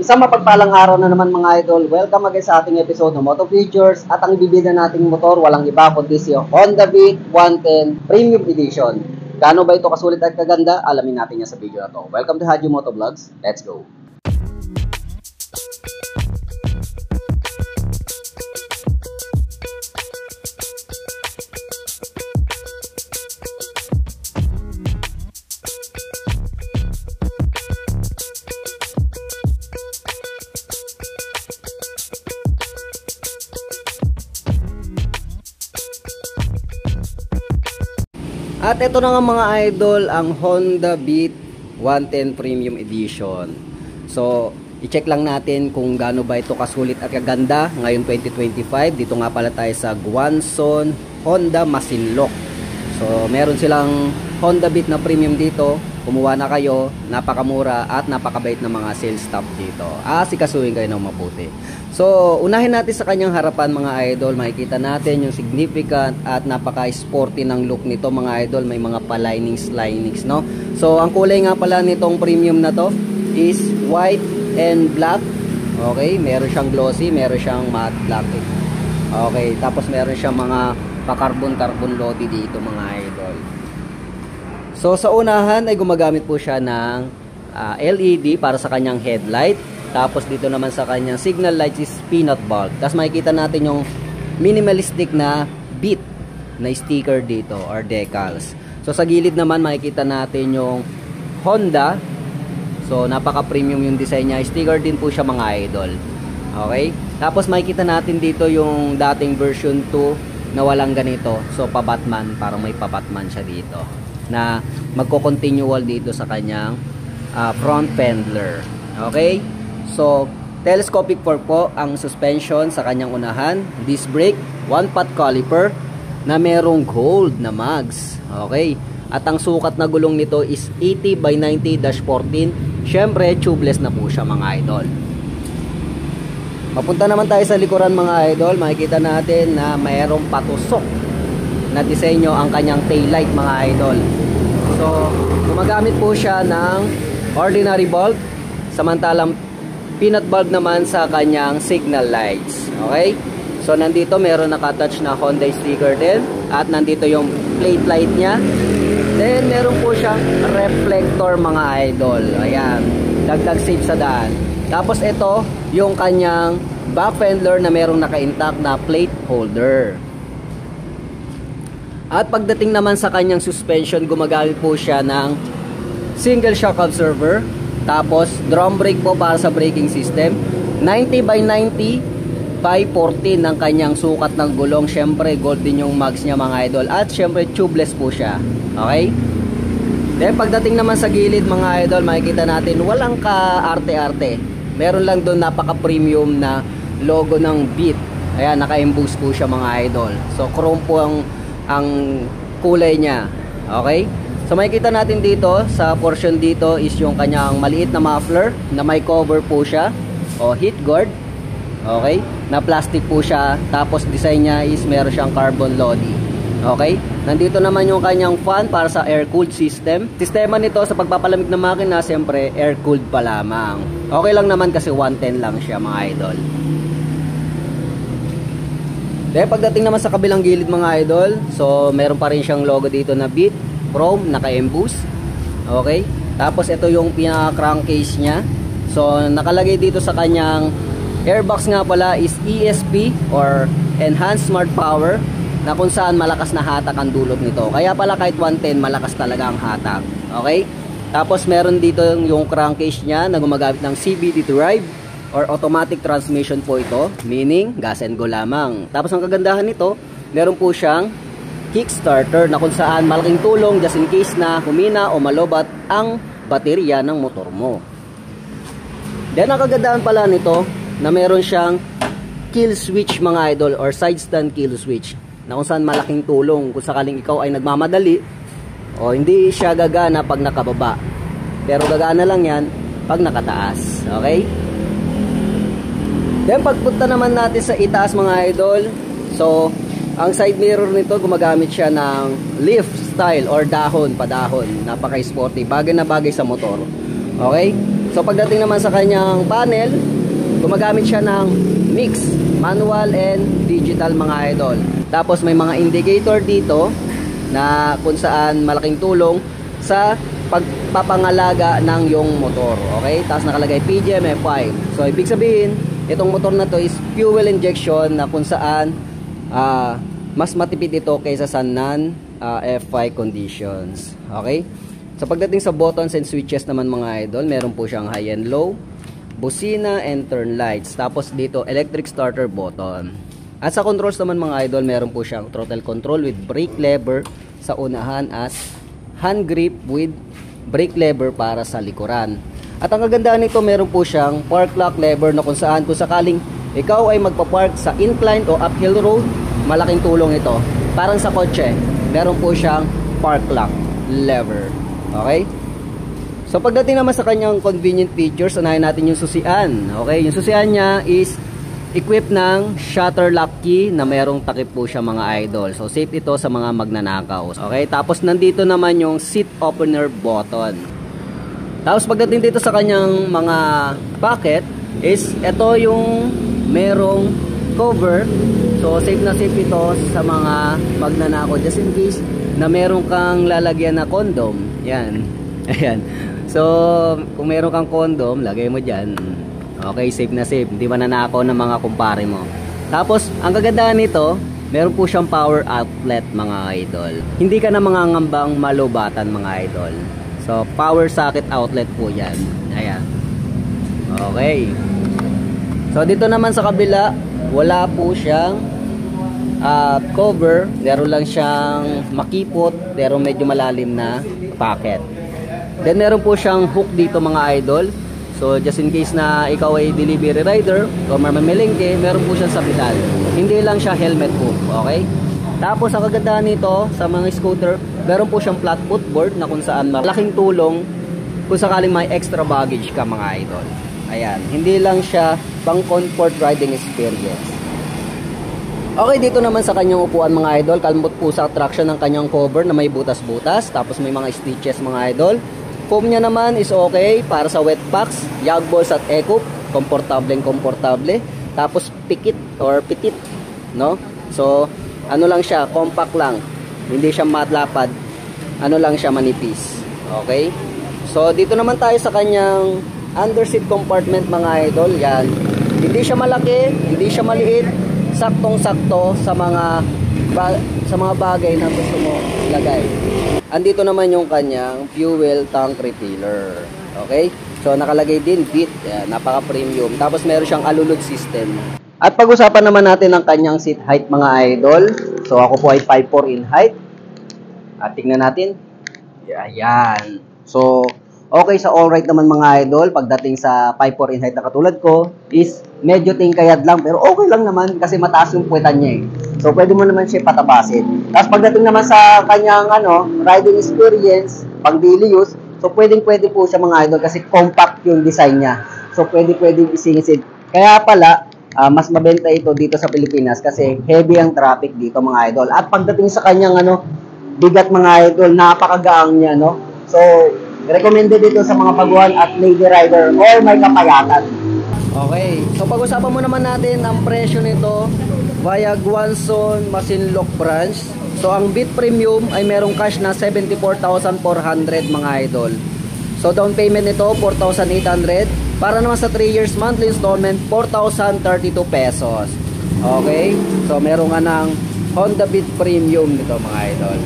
Isang mapagpalang araw na naman mga idol. Welcome again sa ating episode ng Moto Features. At ang ibibida nating motor, walang iba kundi si Honda Beat 110 Premium Edition. Gaano ba ito kasulit at kaganda? Alamin natin yan sa video na to. Welcome to Haji Moto Vlogs. Let's go! At ito na nga mga idol, ang Honda Beat 110 Premium Edition. So, i-check lang natin kung gaano ba ito kasulit at kaganda ngayon 2025. Dito nga pala tayo sa Guanson Honda Masinloc. So, meron silang Honda Beat na premium dito. Kumuha na kayo, napakamura at napakabait na mga sales staff dito. Asikasuhin kayo ng mabuti. So, unahin natin sa kanyang harapan mga idol. Makikita natin yung significant at napaka-sporty ng look nito mga idol. May mga pa-linings, no? So, ang kulay nga pala nitong premium na to is white and black. Okay, meron siyang glossy, meron siyang matte black. Okay, tapos meron siyang mga pa-carbon lodi dito mga idol. So, sa unahan ay gumagamit po siya ng LED para sa kanyang headlight. Tapos dito naman sa kanyang signal light is peanut bulb. Tapos makikita natin yung minimalistic na Beat na sticker dito or decals. So sa gilid naman makikita natin yung Honda. So napaka-premium yung design niya. Sticker din po siya mga idol. Okay? Tapos makikita natin dito yung dating version 2 na walang ganito. So pa-Batman, parang may pa-Batman siya dito. Na magko-continual dito sa kanyang front fender. Okay? So, telescopic fork po ang suspension sa kanyang unahan, disc brake, one-pot caliper na merong gold na mags. Okay? At ang sukat na gulong nito is 80/90-14. Syempre, tubeless na po siya mga idol. Papunta naman tayo sa likuran mga idol. Makikita natin na mayroong patusok na disenyo ang kanyang taillight mga idol. So, gumagamit po siya ng ordinary bulb, samantalang peanut bulb naman sa kanyang signal lights. Okay? So, nandito meron nakatouch na Honda sticker din. At nandito yung plate light niya. Then, meron po siyang reflector mga idol. Ayan. Dagdag safe sa daan. Tapos, ito yung kanyang back fender na merong naka-intact na plate holder. At pagdating naman sa kanyang suspension, gumagamit po siya ng single shock absorber. Tapos, drum brake po para sa braking system. 90/90/14 ng kanyang sukat ng gulong. Syempre, gold din yung mags niya mga idol. At syempre, tubeless po siya. Okay? Then, pagdating naman sa gilid mga idol, makikita natin walang ka-arte-arte. Meron lang doon napaka-premium na logo ng Beat. Ayan, naka-emboss po siya mga idol. So, chrome po ang kulay niya. Okay? So makikita natin dito sa portion dito is yung kanyang maliit na muffler na may cover po siya o heat guard. Okay? Na plastic po siya. Tapos design niya is meron siyang carbon lodi. Okay? Nandito naman yung kanyang fan para sa air-cooled system. Sistema nito sa pagpapalamig ng makina, siyempre air-cooled pa lamang. Okay lang naman kasi 110 lang siya mga idol. Then pagdating naman sa kabilang gilid mga idol, so meron pa rin siyang logo dito na Beat chrome, naka-emboss. Okay? Tapos ito yung pinaka-crankcase niya. So nakalagay dito sa kanyang airbox nga pala is ESP or Enhanced Smart Power, na kung saan malakas na hatak ang dulot nito. Kaya pala kahit 110 malakas talaga ang hatak. Okay? Tapos meron dito yung crankcase niya na gumagamit ng CVT drive or automatic transmission po ito, meaning gas and go lamang. Tapos ang kagandahan nito, meron po siyang kickstarter na kung saan malaking tulong just in case na humina o malobat ang baterya ng motor mo. Then ang kagandahan pala nito na meron siyang kill switch mga idol or side stand kill switch na kung saan malaking tulong kung sakaling ikaw ay nagmamadali o hindi siya gagana pag nakababa. Pero gagana lang yan pag nakataas. Okay? Then pagpunta naman natin sa itaas mga idol, so ang side mirror nito gumagamit siya ng lift style or dahon, padahon. Napaka-sporty. Bagay na bagay sa motor. Okay? So pagdating naman sa kanyang panel, gumagamit siya ng mix, manual and digital mga idol. Tapos may mga indicator dito na kung saan malaking tulong sa pagpapangalaga ng yung motor. Okay? Tapos nakalagay PGM F5. So ibig sabihin, itong motor na to is fuel injection na kung saan mas matipid ito kaysa sa non F5 conditions. Okay? So pagdating sa buttons and switches naman mga idol, meron po siyang high and low, busina and turn lights. Tapos dito electric starter button. At sa controls naman mga idol, meron po siyang throttle control with brake lever sa unahan as hand grip with brake lever para sa likuran. At ang kagandahan nito, meron po siyang park lock lever na kung saan kung sakaling ikaw ay magpa-park sa incline o uphill road, malaking tulong ito. Parang sa kotse, meron po siyang park lock lever. Okay? So pagdating naman sa kanyang convenient features, unahin natin yung susian. Okay? Yung susian niya is equipped ng shutter lock key na mayroong takip po siya mga idol. So safe ito sa mga magnanakaw. Okay? Tapos nandito naman yung seat opener button. Tapos pagdating dito sa kanyang mga pocket is ito yung merong cover. So safe na safe ito sa mga magnanakaw just in case na meron kang lalagyan na condom. Yan. Ayan. So kung meron kang condom, lagay mo dyan. Okay, safe na safe. Hindi mananakaw ng mga kumpare mo. Tapos ang kagandahan nito, meron po siyang power outlet mga idol. Hindi ka na mangangambang malubatan mga idol. So power socket outlet po yan. Ayan. Okay. So dito naman sa kabila, wala po siyang cover. Meron lang siyang makipot, pero medyo malalim na pocket. Then meron po siyang hook dito mga idol. So just in case na ikaw ay delivery rider o mamamilingke, meron po siyang sabitan. Hindi lang siya helmet hook, okay? Tapos ang kagandahan nito sa mga scooter, meron po siyang flat footboard na kung saan malaking tulong kung sakaling may extra baggage ka mga idol. Ayan, hindi lang siya pang comfort riding experience. Okay, dito naman sa kanyang upuan mga idol, kalmot po sa traction ng kanyang cover na may butas-butas, tapos may mga stitches mga idol. Foam niya naman is okay para sa wet packs, yag balls at eco, komportable. Tapos pikit or pitit, no? So, ano lang siya, compact lang. Hindi siya matlapad. Ano lang siya, manipis. Okay? So, dito naman tayo sa kanyang underseat compartment mga idol. Yan. Hindi siya malaki, hindi siya maliit. Saktong-sakto sa mga bagay na gusto mo ilagay. Andito naman yung kanyang fuel tank refiller. Okay? So nakalagay din bit, napaka-premium. Tapos meron siyang alulod system. At pag-usapan naman natin ang kanyang seat height mga idol. So ako po ay 5'4" in height. At tingnan natin. Ayan. So okay sa all right naman mga idol. Pagdating sa 5'4" in height na katulad ko is medyo tingkayad lang, pero okay lang naman kasi mataas yung puwetan niya eh. So pwede mo naman siya patabasin. Tapos pagdating naman sa kanyang riding experience, pang daily use, so pwede po siya mga idol kasi compact yung design niya. So pwede isingit. Kaya pala mas mabenta ito dito sa Pilipinas kasi heavy ang traffic dito mga idol. At pagdating sa kanyang bigat mga idol, napakagaang niya, no? So recommended dito sa mga baguhan at lady rider or may kapayatan. Okay, so pag-usapan mo naman natin ang presyo nito via Guanzon Masinloc branch. So ang Beat Premium ay merong cash na 74,400 mga idol. So down payment nito 4,800. Para naman sa 3 years monthly installment 4,032 pesos. Okay, so meron nga ng Honda Beat Premium nito mga idol.